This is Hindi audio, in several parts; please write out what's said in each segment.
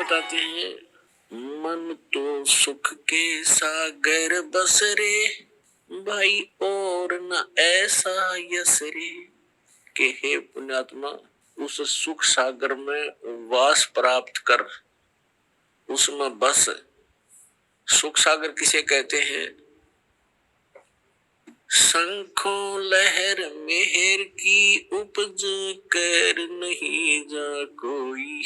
बताते हैं, मन तो सुख के सागर बस रे भाई और न ऐसा यस रे, के हे पुण्यात्मा उस सुख सागर में वास प्राप्त कर, उसमें बस। सुख सागर किसे कहते हैं? शंखों लहर मेहर की उपज कर नहीं जा कोई,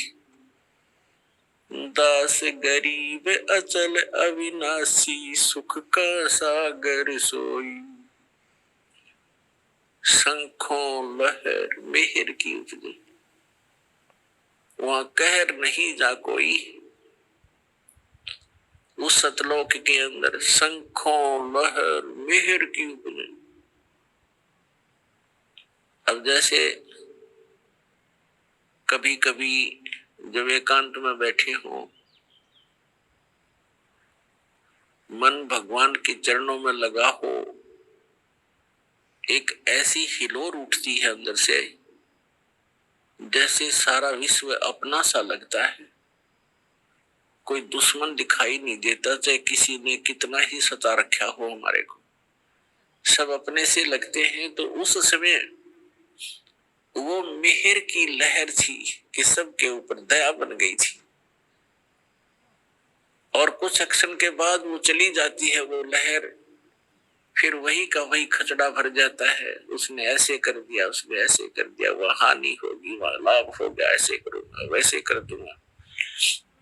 दास गरीब अचल अविनाशी सुख का सागर सोई। शंखों लहर मेहर की उपज, वहां कहर नहीं जा कोई। उस सतलोक के अंदर शंखों लहर मेहर की उपज। अब जैसे कभी कभी जब एकांत में बैठे हो, मन भगवान के चरणों में लगा हो, एक ऐसी हिलोर उठती है अंदर से, जैसे सारा विश्व अपना सा लगता है। कोई दुश्मन दिखाई नहीं देता, चाहे किसी ने कितना ही सता रखा हो हमारे को, सब अपने से लगते हैं। तो उस समय वो मेहर की लहर थी कि सबके ऊपर दया बन गई थी, और कुछ क्षण के बाद वो चली जाती है वो लहर, फिर वही का वही खचड़ा भर जाता है। उसने ऐसे कर दिया, उसने ऐसे कर दिया, वह हानि होगी, वह लाभ होगा, ऐसे करूंगा, वैसे कर दूंगा।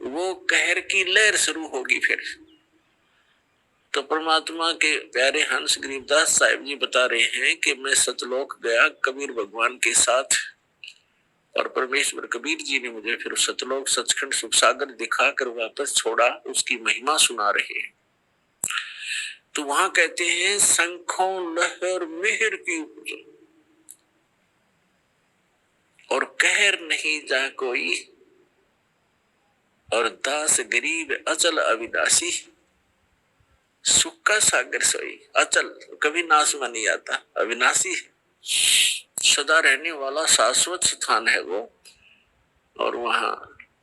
वो कहर की लहर शुरू होगी फिर। तो परमात्मा के प्यारे हंस गरीबदास साहिब जी बता रहे हैं कि मैं सतलोक गया कबीर भगवान के साथ, और परमेश्वर कबीर जी ने मुझे फिर सतलोक सचखंड सुख सागर दिखाकर वापस छोड़ा, उसकी महिमा सुना रहे हैं। तो वहां कहते हैं शंखों लहर मेहर की उपज, और कहर नहीं जा कोई, और दास गरीब अचल अविनाशी सुख का सागर सोई। अचल कभी नाश में नहीं आता, अविनाशी सदा रहने वाला शाश्वत स्थान है वो, और वहां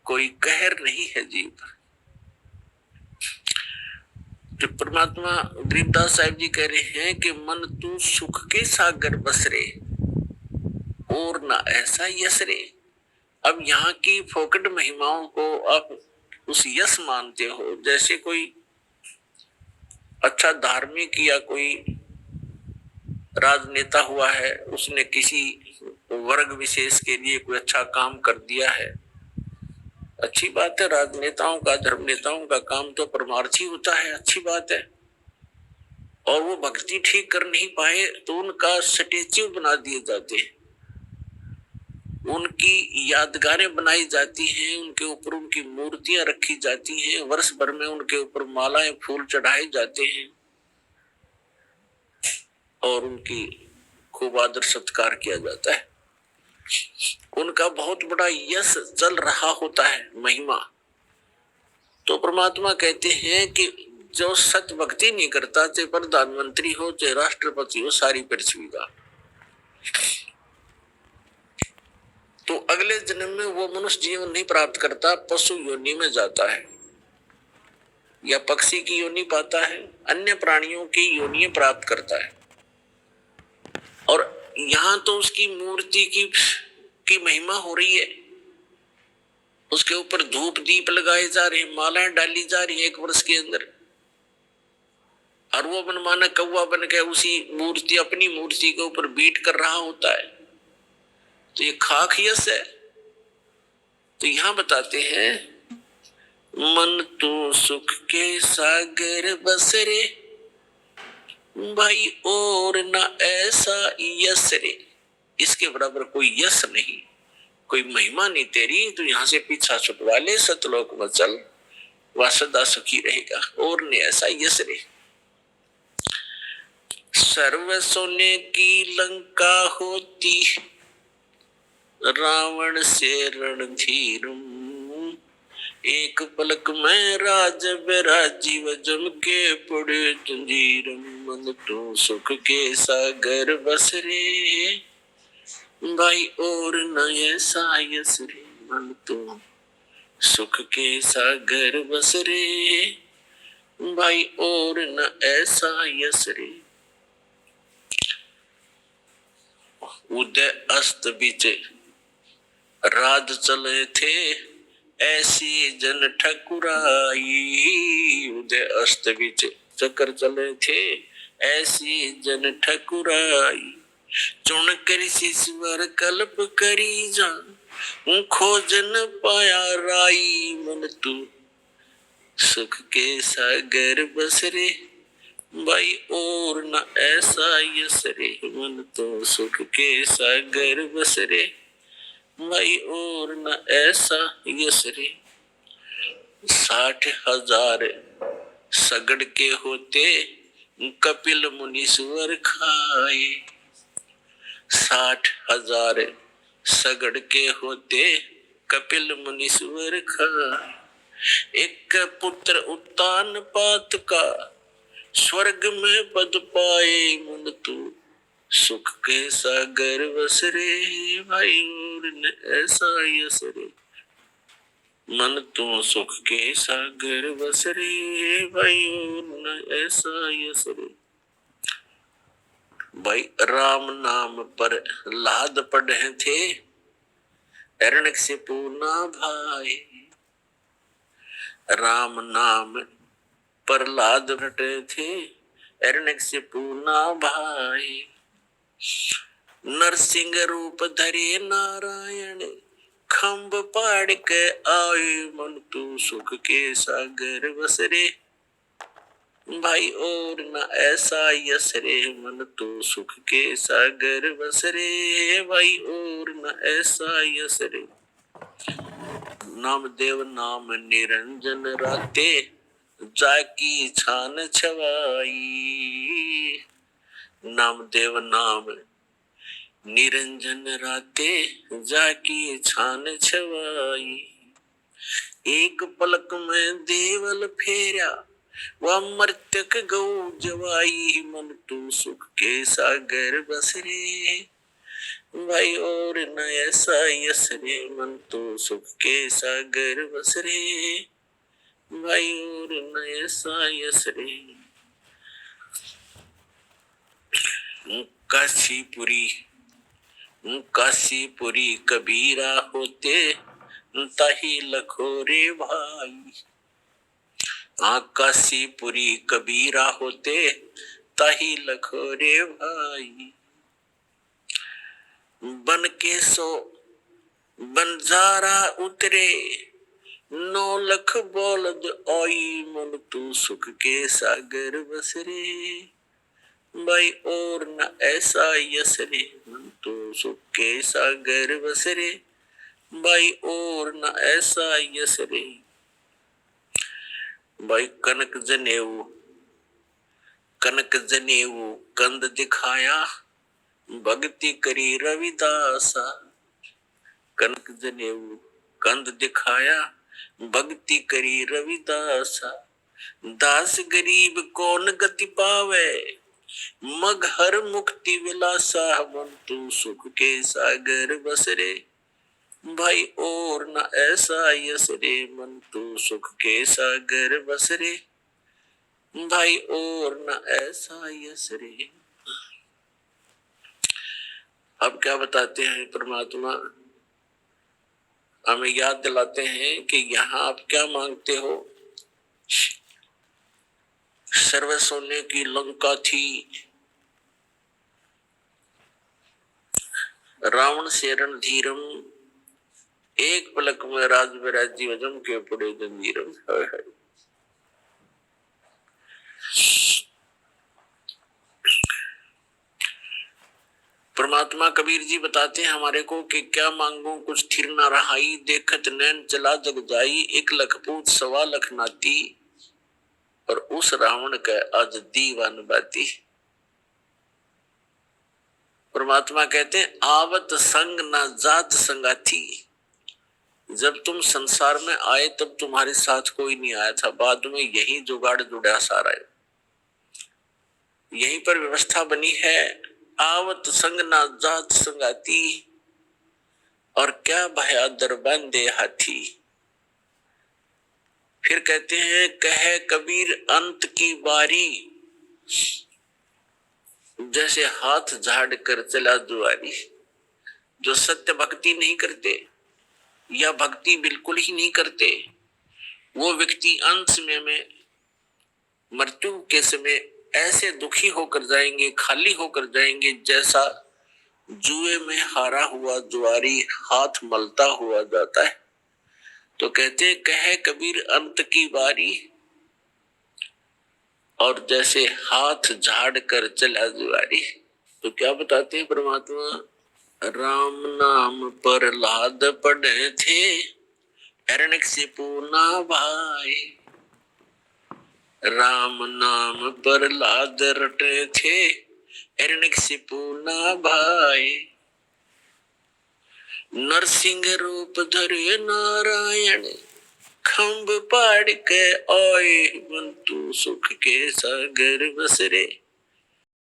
कोई कहर नहीं है जीव पर। जो परमात्मा गरीबदास साहिब जी कह रहे हैं कि मन तू सुख के सागर बस रे और ना ऐसा यस रे। अब यहाँ की फोकट महिमाओं को आप उस यश मानते हो, जैसे कोई अच्छा धार्मिक या कोई राजनेता हुआ है, उसने किसी वर्ग विशेष के लिए कोई अच्छा काम कर दिया है, अच्छी बात है। राजनेताओं का, धर्म नेताओं का काम तो परमार्थी होता है, अच्छी बात है। और वो भक्ति ठीक कर नहीं पाए तो उनका स्टैच्यू बना दिए जाते हैं, उनकी यादगारें बनाई जाती हैं, उनके ऊपर उनकी मूर्तियां रखी जाती हैं, वर्ष भर में उनके ऊपर मालाएं फूल चढ़ाए जाते हैं, और उनकी खूब आदर सत्कार किया जाता है। उनका बहुत बड़ा यश चल रहा होता है, महिमा। तो परमात्मा कहते हैं कि जो सत भक्ति नहीं करता, चाहे प्रधानमंत्री हो चाहे राष्ट्रपति हो, सारी पृथ्वी का, तो अगले जन्म में वो मनुष्य जीवन नहीं प्राप्त करता, पशु योनि में जाता है, या पक्षी की योनि पाता है, अन्य प्राणियों की योनि प्राप्त करता है। और यहाँ तो उसकी मूर्ति की महिमा हो रही है, उसके ऊपर धूप दीप लगाए जा रहे हैं, मालाएं डाली जा रही है एक वर्ष के अंदर, और वो मनमाना कौवा बन के उसी मूर्ति, अपनी मूर्ति के ऊपर बीट कर रहा होता है। तो ये खाक यश है। तो यहां बताते हैं मन तो सुख के सागर बस रे भाई और ना ऐसा यश रे, इसके बराबर कोई यश नहीं, कोई महिमा नहीं तेरी, तो यहां से पीछा छुटवा ले, सतलोक में चल, वह सदा सुखी रहेगा, और ने ऐसा यश रे। सर्व सोने की लंका होती रावण से रणधीर, एक पलक में राज राजीव जम के पड़े जंजीर, मन तो सुख के सागर बस रे भाई और न ऐसा यस रे, मन तो सुख के सागर बस रे भाई और न ऐसा यस रे। उदय अस्त बीच राज चले थे ऐसी जन ठकुराई। उदय अस्त बीच चक्कर चले थे ऐसी जन ठकुराई। चुन कर शीश्वर कल्प करी जा खोजन पाया राई। मन तू सुख के सागर बस रे भाई और न ऐसा यस रे। मन तो सुख के सागर बस रे भाई और न ऐसा यस रे। 60,000 सगड़ के होते कपिल मुनीश्वर खाए। 60,000 सगड़ के होते कपिल मुनीश्वर खाए। एक पुत्र उत्तान पात का स्वर्ग में पद पाए। मन तू सुख के सागर बस रे भाई और न ऐसा यस रे। मन तू सुख के सागर बस रे भाई और न ऐसा यस रे। भाई राम नाम पर लाद पढ़े थे अरणक से पूना भाई। राम नाम पर लाद पढ़े थे अरणक से पूना भाई। नरसिंह रूप धरे नारायण खम्ब पाड़ के आए। मन तू सुख के सागर बस रे भाई और न ऐसा यस रे। मन तो सुख के सागर बस रे भाई और न ऐसा यस रे। नामदेव नाम निरंजन राते जाकी छान छवाई। नामदेव नाम निरंजन राते जाकी छान छवाई। एक पलक में देवल फेरा वह मर्तक गौ जवाई। मन तू सुख के सागर बस रे भाई और न ऐसा यस रे। मन तू सुख के सागर बस रे भाई और न ऐसा यस रे। काशीपुरी कबीरा होते ताही लखोरे भाई। काशीपुरी कबीरा होते ताही लखोरे भाई। बन के सो बंजारा उतरे 9 लख बोलद आई। मन तू सुख के सागर बस रे भाई और न ऐसा यस रे। मन तू सुख के सागर बस रे भाई और न ऐसा यस रे। भाई कनक जनेऊ कंद दिखाया भक्ति करी रविदासा। कनक जनेऊ कंद दिखाया भक्ति करी रविदासा। दास गरीब कौन गति पावे मगहर मुक्ति विलासा। मन तू सुख के सागर बस रे भाई और न ऐसा यस रे। मन तू सुख के सागर बस रे भाई और न ऐसा यस रे। अब क्या बताते हैं परमात्मा हमें याद दिलाते हैं कि यहाँ आप क्या मांगते हो। सर्व सोने की लंका थी रावण से रणधीरम एक पलक में राज विराजी वजम के पड़े जंजीरम। परमात्मा कबीर जी बताते हैं हमारे को कि क्या मांगो कुछ थिर ना रहाई। देखत नैन चला जग जाई 1 लख पूत 1.25 लाख नाती और उस रावण का आज दीवान बाती। परमात्मा कहते हैं आवत संग ना जात संगाती। जब तुम संसार में आए तब तुम्हारे साथ कोई नहीं आया था। बाद में यही जुगाड़ जुड़ा सारा है। यहीं पर व्यवस्था बनी है आवत संग ना जात संगाती और क्या भया दरबंदे हाथी। फिर कहते हैं कहे कबीर अंत की बारी, जैसे हाथ झाड़ कर चला जुआरी। जो सत्य भक्ति नहीं करते या भक्ति बिल्कुल ही नहीं करते, वो व्यक्ति अंत समय में, मृत्यु के समय ऐसे दुखी होकर जाएंगे, खाली होकर जाएंगे, जैसा जुए में हारा हुआ जुआरी हाथ मलता हुआ जाता है। तो कहते कहे कबीर अंत की बारी, और जैसे हाथ झाड़ कर चला जुआरी। तो क्या बताते हैं परमात्मा, राम नाम प्रहलाद पढ़े थे, हिरण्यकशिपु ना भाई। राम नाम प्रहलाद रटे थे, हिरण्यकशिपु ना भाई। नरसिंह रूप धरे नारायण, खम्ब पाड़ के आए, बंतु सुख के सागर बसरे।